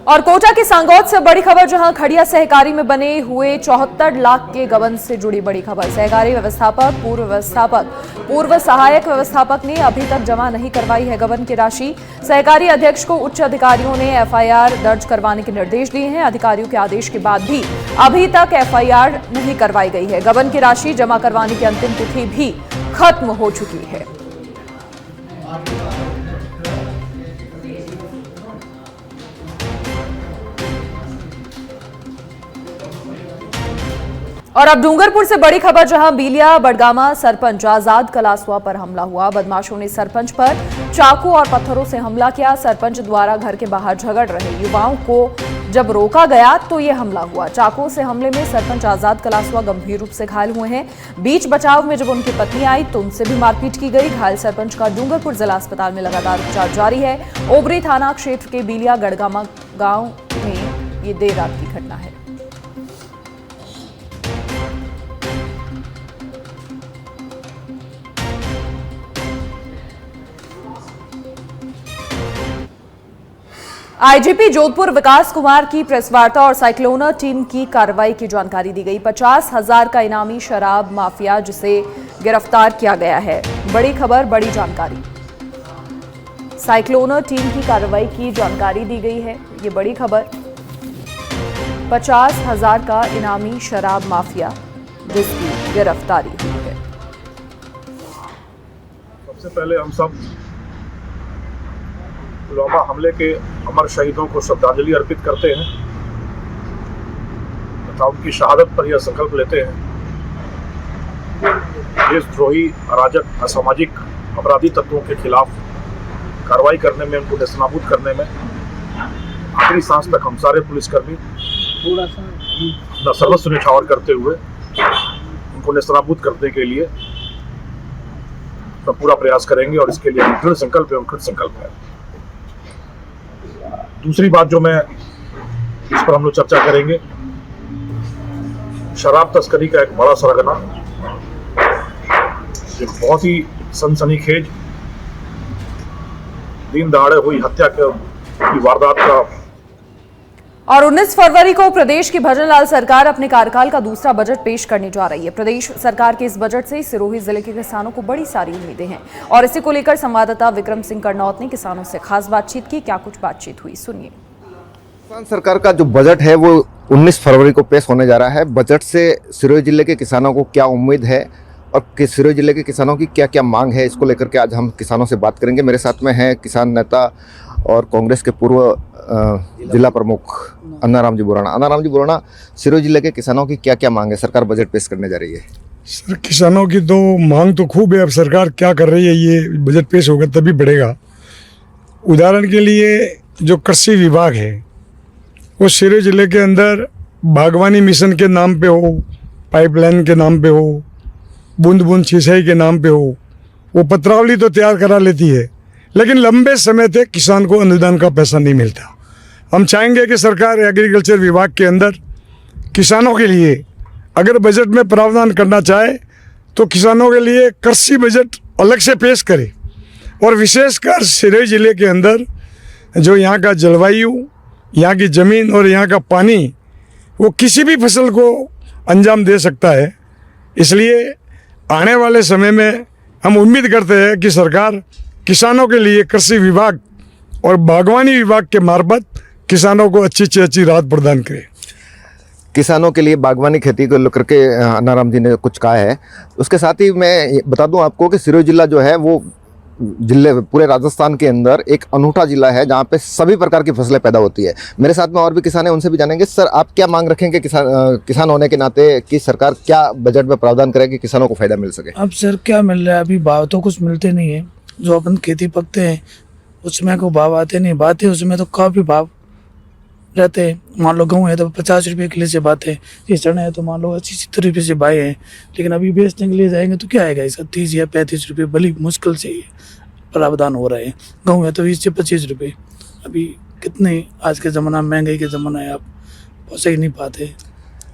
और कोटा की सांगौद से बड़ी खबर, जहां खड़िया सहकारी में बने हुए 74 लाख के गबन से जुड़ी बड़ी खबर। सहकारी व्यवस्थापक, पूर्व सहायक व्यवस्थापक ने अभी तक जमा नहीं करवाई है गबन की राशि। सहकारी अध्यक्ष को उच्च अधिकारियों ने एफआईआर दर्ज करवाने के निर्देश दिए हैं। अधिकारियों के आदेश के बाद भी अभी तक एफआईआर नहीं करवाई गई है। गबन की राशि जमा करवाने की अंतिम तिथि भी खत्म हो चुकी है। और अब डूंगरपुर से बड़ी खबर, जहां बीलिया बड़गामा सरपंच आजाद कलासवा पर हमला हुआ। बदमाशों ने सरपंच पर चाकू और पत्थरों से हमला किया। सरपंच द्वारा घर के बाहर झगड़ रहे युवाओं को जब रोका गया तो यह हमला हुआ। चाकू से हमले में सरपंच आजाद कलासवा गंभीर रूप से घायल हुए हैं। बीच बचाव में जब उनकी पत्नी आई तो उनसे भी मारपीट की गई। घायल सरपंच का डूंगरपुर जिला अस्पताल में लगातार उपचार जारी है। ओबरी थाना क्षेत्र के बीलिया गड़गामा गांव में ये देर रात की घटना है। आईजीपी जोधपुर विकास कुमार की प्रेस वार्ता और साइक्लोनर टीम की कार्रवाई की जानकारी दी गई। 50,000 का इनामी शराब माफिया जिसे गिरफ्तार किया गया है। बड़ी खबर, बड़ी जानकारी। साइक्लोनर टीम की कार्रवाई की जानकारी दी गई है, ये बड़ी खबर। 50,000 का इनामी शराब माफिया जिसकी गिरफ्तारी हुई है। सबसे पहले हम सब पुलवामा हमले के अमर शहीदों को श्रद्धांजलि अर्पित करते हैं तथा उनकी शहादत पर यह संकल्प लेते हैं देशद्रोही, अराजक, असामाजिक अपराधी तत्वों के खिलाफ कार्रवाई करने में, उनको नेस्तनाबूद करने में आखिरी सांस तक हम सारे पुलिसकर्मी अपना सर्वस्व न्यौछावर करते हुए उनको नेस्तनाबूद करने के लिए अपना पूरा प्रयास करेंगे और इसके लिए दृढ़ संकल्प एवं कृत संकल्प है। दूसरी बात जो मैं इस पर हम लोग चर्चा करेंगे, शराब तस्करी का एक बड़ा सरगना, एक बहुत ही सनसनीखेज दिन दहाड़े हुई हत्या की वारदात का। और 19 फरवरी को प्रदेश की भजनलाल सरकार अपने कार्यकाल का दूसरा बजट पेश करने जा रही है। प्रदेश सरकार के इस बजट से सिरोही जिले के किसानों को बड़ी सारी उम्मीदें हैं और इसी को लेकर संवाददाता विक्रम सिंह करनौत ने किसानों से खास बातचीत की। क्या कुछ बातचीत हुई, सुनिए। किसान सरकार का जो बजट है वो 19 फरवरी को पेश होने जा रहा है। बजट से सिरोही जिले के किसानों को क्या उम्मीद है और सिरोही जिले के किसानों की क्या क्या मांग है, इसको लेकर के आज हम किसानों से बात करेंगे। मेरे साथ में हैं किसान नेता और कांग्रेस के पूर्व जिला प्रमुख अन्नाराम जी बोराना। अन्नाराम जी बोराना, सिरोही जिले के किसानों की क्या क्या मांग है, सरकार बजट पेश करने जा रही है? सर, किसानों की तो मांग तो खूब है। अब सरकार क्या कर रही है, ये बजट पेश होगा तभी बढ़ेगा। उदाहरण के लिए जो कृषि विभाग है वो सिरोही जिले के अंदर बागवानी मिशन के नाम पे हो, पाइपलाइन के नाम पे हो, बूंद बूंद सिंचाई के नाम पे हो, वो पत्रावली तो तैयार करा लेती है, लेकिन लंबे समय तक किसान को अनुदान का पैसा नहीं मिलता। हम चाहेंगे कि सरकार एग्रीकल्चर विभाग के अंदर किसानों के लिए अगर बजट में प्रावधान करना चाहे तो किसानों के लिए कृषि बजट अलग से पेश करे और विशेषकर सिरोही जिले के अंदर जो यहाँ का जलवायु, यहाँ की ज़मीन और यहाँ का पानी, वो किसी भी फसल को अंजाम दे सकता है। इसलिए आने वाले समय में हम उम्मीद करते हैं कि सरकार किसानों के लिए कृषि विभाग और बागवानी विभाग के मार्फत किसानों को अच्छी से अच्छी राहत प्रदान करे। किसानों के लिए बागवानी खेती को लेकर के अन्नाराम जी ने कुछ कहा है। उसके साथ ही मैं बता दूं आपको कि सिरोही जिला जो है वो जिले पूरे राजस्थान के अंदर एक अनूठा जिला है जहां पे सभी प्रकार की फसलें पैदा होती है। मेरे साथ में और भी किसान हैं, उनसे भी जानेंगे। सर, आप क्या मांग रखेंगे किसान होने के नाते कि सरकार क्या बजट में प्रावधान करे कि किसानों को फायदा मिल सके? अब सर क्या मिल रहा है, अभी भाव तो कुछ मिलते नहीं है। जो अपन खेती पकते हैं उसमें को भाव आते नहीं, बातें उसमें तो काफ़ी भाव रहते हैं। मान लो गेहूँ है तो 50 रुपये किलो से बातें, ये चने है तो मान लो 80-70 रुपये से बाए हैं, लेकिन अभी बेचने के लिए जाएंगे तो क्या आएगा, इसका 30 या 35 रुपये बड़ी मुश्किल से प्रावधान हो रहे हैं। गेहूँ है तो 20 से 25 रुपये। अभी कितने आज के ज़माना, महंगाई के ज़माना है, आप पहुँच ही नहीं पाते।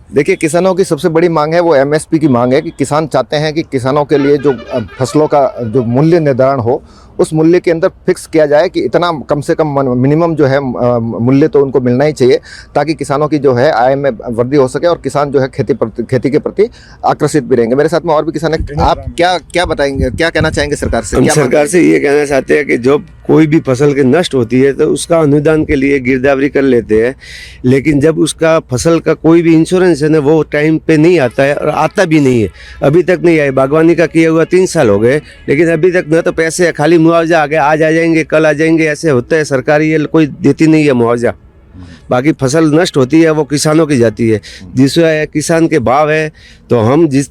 देखिए, किसानों की सबसे बड़ी मांग है वो एमएसपी की मांग है कि किसान चाहते हैं कि किसानों के लिए जो फसलों का जो मूल्य निर्धारण हो उस मूल्य के अंदर फिक्स किया जाए कि इतना कम से कम मिनिमम जो है मूल्य तो उनको मिलना ही चाहिए, ताकि किसानों की जो है आय में वृद्धि हो सके और किसान जो है खेती के प्रति आकर्षित भी रहेंगे। मेरे साथ में और भी किसान हैं। आप क्या बताएंगे, क्या कहना चाहेंगे सरकार से? हम सरकार से ये कहना चाहते हैं कि जब कोई भी फसल के नष्ट होती है तो उसका अनुदान के लिए गिरदावरी कर लेते हैं, लेकिन जब उसका फसल का कोई भी इंश्योरेंस है ना, वो टाइम पे नहीं आता है और आता भी नहीं है। अभी तक नहीं आया। बागवानी का किया हुआ 3 साल हो गए, लेकिन अभी तक न तो पैसे है, खाली मुआवजा आ गया, आज आ जाएंगे कल आ जाएंगे, ऐसे होता है। सरकार ये कोई देती नहीं है मुआवजा। बाकी फसल नष्ट होती है वो किसानों की जाती है। जिससे किसान के भाव है तो हम जिस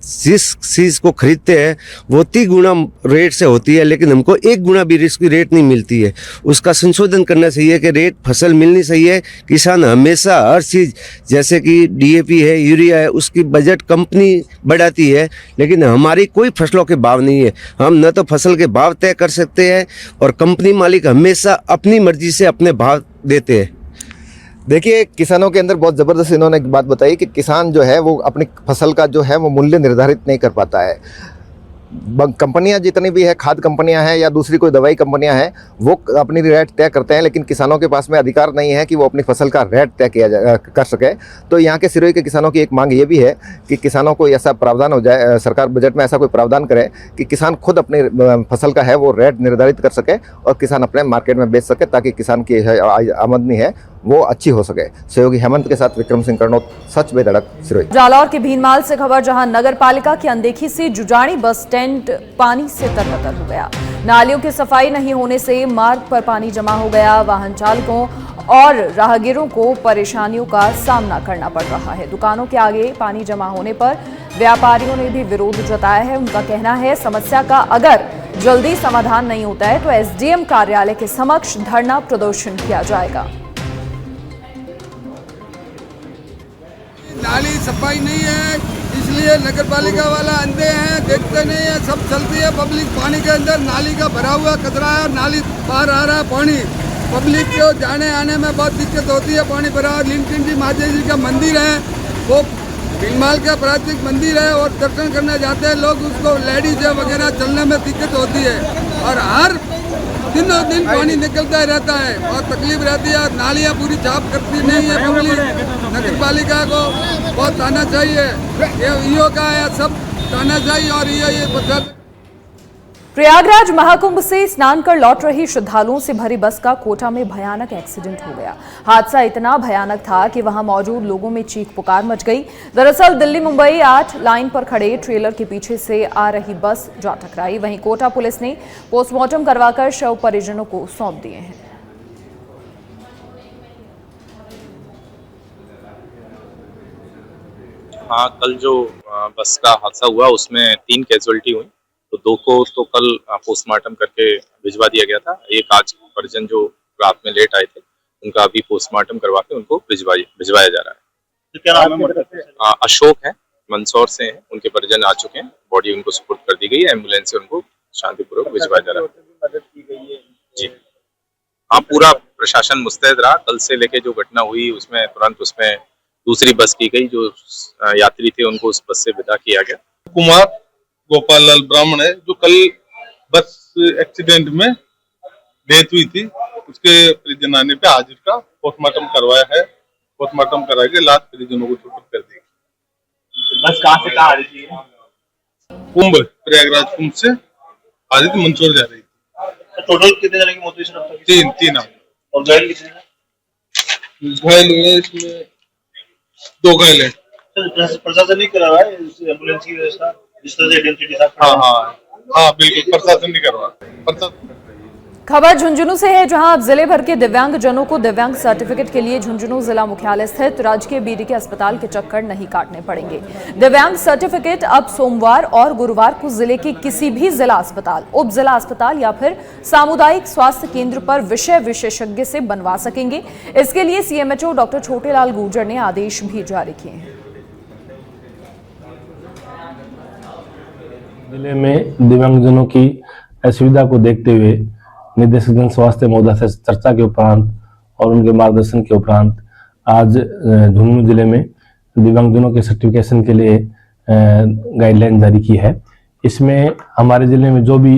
चीज़ को खरीदते हैं वो 30 गुना रेट से होती है, लेकिन हमको 1 गुना भी इसकी रेट नहीं मिलती है। उसका संशोधन करना चाहिए कि रेट फसल मिलनी चाहिए। किसान हमेशा हर चीज़, जैसे कि DAP है, यूरिया है, उसकी बजट कंपनी बढ़ाती है, लेकिन हमारी कोई फसलों के भाव नहीं है। हम न तो फसल के भाव तय कर सकते हैं और कंपनी मालिक हमेशा अपनी मर्जी से अपने भाव देते हैं। देखिए, किसानों के अंदर बहुत ज़बरदस्त इन्होंने एक बात बताई कि किसान जो है वो अपनी फसल का जो है वो मूल्य निर्धारित नहीं कर पाता है। कंपनियां जितनी भी है, खाद कंपनियां हैं या दूसरी कोई दवाई कंपनियां हैं, वो अपनी रेट तय करते हैं, लेकिन किसानों के पास में अधिकार नहीं है कि वो अपनी फसल का रेट तय कर सके। तो यहाँ के सिरोही के किसानों की एक मांग ये भी है कि किसानों को ऐसा प्रावधान हो जाए, सरकार बजट में ऐसा कोई प्रावधान करे कि किसान खुद अपनी फसल का है वो रेट निर्धारित कर सके और किसान अपने मार्केट में बेच सके, ताकि किसान की आमदनी है वो अच्छी हो सके। सहयोगी हेमंत के साथ विक्रम सिंह कर्नौत, सच बेधड़क, सिरोही। जालौर के भीनमाल से खबर, जहां नगर पालिका की अनदेखी से जुजाणी बस स्टैंड पानी से तरबतर हो गया। नालियों की सफाई नहीं होने से मार्ग पर पानी जमा हो गया। वाहन चालकों और राहगीरों को परेशानियों का सामना करना पड़ रहा है। दुकानों के आगे पानी जमा होने पर व्यापारियों ने भी विरोध जताया है। उनका कहना है समस्या का अगर जल्दी समाधान नहीं होता है तो SDM कार्यालय के समक्ष धरना प्रदर्शन किया जाएगा। नाली सफाई नहीं है, इसलिए नगर पालिका वाला अंधे हैं, देखते नहीं है। सब चलती है पब्लिक पानी के अंदर, नाली का भरा हुआ कचरा है, नाली बाहर आ रहा है पानी। पब्लिक को जाने आने में बहुत दिक्कत होती है। पानी भरा। लीलकंठी माता जी का मंदिर है, वो भीनमाल का प्राचीन मंदिर है और दर्शन करने जाते हैं लोग, उसको लेडीज वगैरह चलने में दिक्कत होती है और हर दिनों दिन पानी निकलता ही रहता है और तकलीफ रहती है। नालियाँ पूरी साफ करती नहीं है पब्लिक। नगर पालिका को बहुत आना चाहिए, ये ईओ का है, सब आना चाहिए और ये बचा। प्रयागराज महाकुंभ से स्नान कर लौट रही श्रद्धालुओं से भरी बस का कोटा में भयानक एक्सीडेंट हो गया। हादसा इतना भयानक था कि वहां मौजूद लोगों में चीख पुकार मच गई। दरअसल दिल्ली मुंबई 8 लाइन पर खड़े ट्रेलर के पीछे से आ रही बस जा टकराई। वहीं कोटा पुलिस ने पोस्टमार्टम करवाकर शव परिजनों को सौंप दिए हैं। हाँ, कल जो बस का हादसा हुआ उसमें 3 कैजुअलिटी हुई, तो 2 को तो कल पोस्टमार्टम करके भिजवा दिया गया था। एक आज परिजन जो रात में लेट आए थे उनका अभी पोस्टमार्टम करवा के उनको भिजवाया जा रहा है। तो क्या नाम है? अशोक है, मंदसौर से हैं, उनके परिजन आ चुके हैं। बॉडी उनको सुपुर्द कर दी गई है, एम्बुलेंस से उनको शांतिपूर्वक भिजवाया जा रहा है। जी हाँ, पूरा प्रशासन मुस्तैद रहा। कल से लेके जो घटना हुई उसमें तुरंत उसमें दूसरी बस की गई, जो यात्री थे उनको उस बस से विदा किया गया। कुमार गोपाल लाल ब्राह्मण है, जो कल बस एक्सीडेंट में डेथ हुई थी, उसके परिजन आने पे आज उसका पोस्टमार्टम करवाया है। पोस्टमार्टम करा के लाश परिजनों को सुपुर्द कर दी। बस कहाँ से कहाँ आ रही थी? कुंभ, प्रयागराज कुंभ से आ रही थी, मंदसौर जा रही थी। टोटल कितने जने की मौत हुई सर अब तक? 3 और घायल कितने हैं? घायल हुए, इसमें 2 घायल है। प्रशासन नहीं करा रहा है एम्बुलेंस की व्यवस्था, जिस तरह से आइडेंटिटी साफ? हाँ बिल्कुल, प्रशासन नहीं करवा। खबर झुंझुनू से है, जहां अब जिले भर के दिव्यांग जनों को दिव्यांग सर्टिफिकेट के लिए झुंझुनू जिला मुख्यालय स्थित राजकीय BDK अस्पताल के चक्कर नहीं काटने पड़ेंगे। दिव्यांग सर्टिफिकेट अब सोमवार और गुरुवार को जिले के किसी भी जिला अस्पताल, उप जिला अस्पताल या फिर सामुदायिक स्वास्थ्य केंद्र पर विषय विशेषज्ञ से बनवा सकेंगे। इसके लिए CMHO डॉक्टर छोटेलाल गुर्जर ने आदेश भी जारी किए हैं। जिले में दिव्यांगजनों की असुविधा को देखते हुए निदेशक जन स्वास्थ्य महोदय से चर्चा के उपरांत और उनके मार्गदर्शन के उपरांत आज झुंझुनू जिले में दिव्यांगजनों के सर्टिफिकेशन के लिए गाइडलाइन जारी की है। इसमें हमारे जिले में जो भी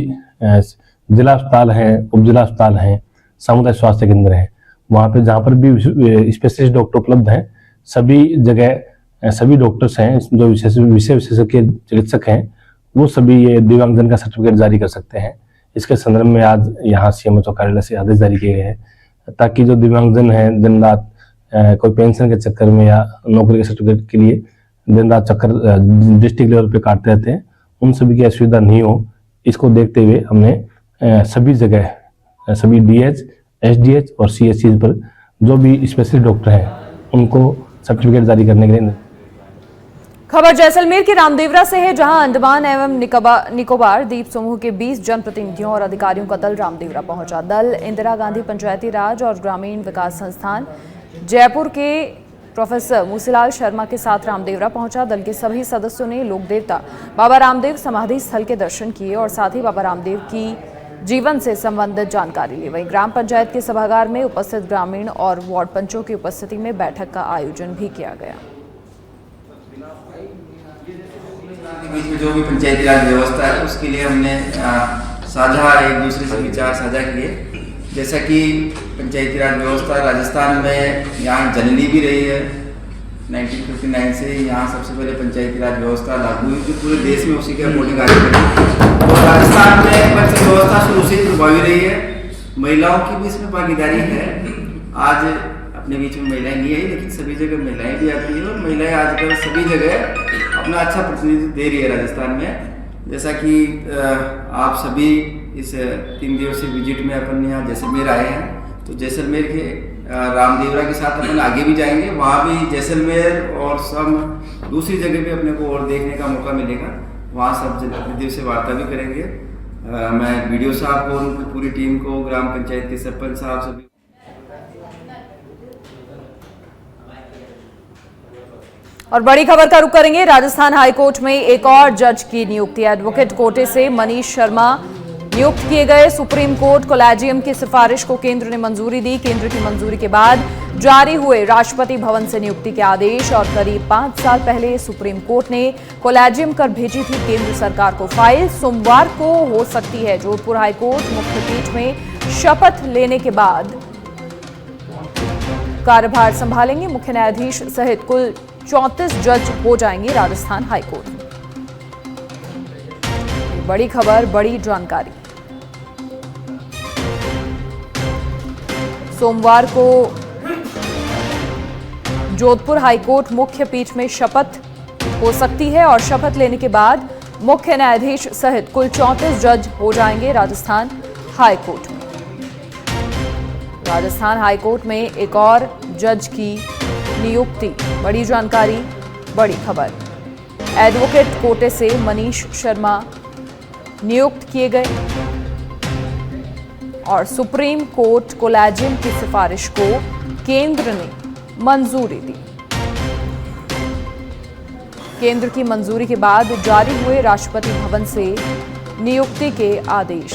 जिला अस्पताल हैं, उप जिला अस्पताल हैं, सामुदायिक स्वास्थ्य केंद्र हैं, वहाँ पे जहाँ पर भी स्पेशलिस्ट डॉक्टर उपलब्ध हैं, सभी जगह सभी डॉक्टर्स हैं जो विषय विशेषज्ञ चिकित्सक हैं, वो सभी ये दिव्यांगजन का सर्टिफिकेट जारी कर सकते हैं। इसके संदर्भ में आज यहाँ CMHO कार्यालय से आदेश जारी किए गए हैं ताकि जो दिव्यांगजन हैं दिन रात कोई पेंशन के चक्कर में या नौकरी के सर्टिफिकेट के लिए दिन रात चक्कर डिस्ट्रिक्ट लेवल पे काटते रहते हैं, उन सभी की असुविधा नहीं हो, इसको देखते हुए हमने सभी जगह सभी DH, SDH और CHC पर जो भी स्पेशलिस्ट डॉक्टर हैं उनको सर्टिफिकेट जारी करने के लिए। खबर जैसलमेर के रामदेवरा से है, जहां अंडमान एवं निकोबार द्वीप समूह के 20 जनप्रतिनिधियों और अधिकारियों का दल रामदेवरा पहुंचा। दल इंदिरा गांधी पंचायती राज और ग्रामीण विकास संस्थान जयपुर के प्रोफेसर मूसीलाल शर्मा के साथ रामदेवरा पहुंचा। दल के सभी सदस्यों ने लोक देवता बाबा रामदेव समाधि स्थल के दर्शन किए और साथ ही बाबा रामदेव की जीवन से संबंधित जानकारी ली। वहीं ग्राम पंचायत के सभागार में उपस्थित ग्रामीण और वार्ड पंचों की उपस्थिति में बैठक का आयोजन भी किया गया। बीच में जो भी पंचायती राज व्यवस्था है उसके लिए हमने साझा एक दूसरे से विचार साझा किए। जैसा कि पंचायती राज व्यवस्था राजस्थान में यहाँ जननी भी रही है, 1959 से यहाँ सबसे पहले पंचायती राज व्यवस्था लागू हुई, जो पूरे देश में उसी के अकॉर्डिंग आगे बढ़ी। और राजस्थान में पंचायत व्यवस्था शुरू से ही प्रभावी रही है। महिलाओं की भी इसमें भागीदारी है। आज अपने बीच में महिलाएं नहीं आई, लेकिन सभी जगह महिलाएं भी आती हैं और महिलाएं आजकल सभी जगह अपना अच्छा प्रतिनिधित्व दे रही है राजस्थान में। जैसा कि आप सभी इस 3 दिवसीय विजिट में अपन यहाँ जैसलमेर आए हैं, तो जैसलमेर के रामदेवरा के साथ अपन आगे भी जाएंगे, वहाँ भी जैसलमेर और सब दूसरी जगह भी अपने को और देखने का मौका मिलेगा। वहाँ सब जनप्रतिनिधियों से वार्ता भी करेंगे। मैं BDO साहब को, उनकी पूरी टीम को, ग्राम पंचायत के सरपंच साहब सभी। और बड़ी खबर का रुख करेंगे। राजस्थान हाईकोर्ट में एक और जज की नियुक्ति। एडवोकेट कोटे से मनीष शर्मा नियुक्त किए गए। सुप्रीम कोर्ट कोलेजियम की सिफारिश को केंद्र ने मंजूरी दी। केंद्र की मंजूरी के बाद जारी हुए राष्ट्रपति भवन से नियुक्ति के आदेश और करीब 5 साल पहले सुप्रीम कोर्ट ने कोलेजियम कर भेजी थी केंद्र सरकार को फाइल। सोमवार को हो सकती है जोधपुर हाईकोर्ट मुख्य पीठ में शपथ लेने के बाद कार्यभार संभालेंगे। मुख्य न्यायाधीश सहित कुल 34 जज हो जाएंगे राजस्थान हाईकोर्ट में। बड़ी खबर, बड़ी जानकारी। सोमवार को जोधपुर हाईकोर्ट मुख्य पीठ में शपथ हो सकती है और शपथ लेने के बाद मुख्य न्यायाधीश सहित कुल 34 जज हो जाएंगे राजस्थान हाईकोर्ट में। राजस्थान हाईकोर्ट में एक और जज की नियुक्ति। बड़ी जानकारी, बड़ी खबर। एडवोकेट कोटे से मनीष शर्मा नियुक्त किए गए और सुप्रीम कोर्ट कोलेजियम की सिफारिश को केंद्र ने मंजूरी दी। केंद्र की मंजूरी के बाद जारी हुए राष्ट्रपति भवन से नियुक्ति के आदेश।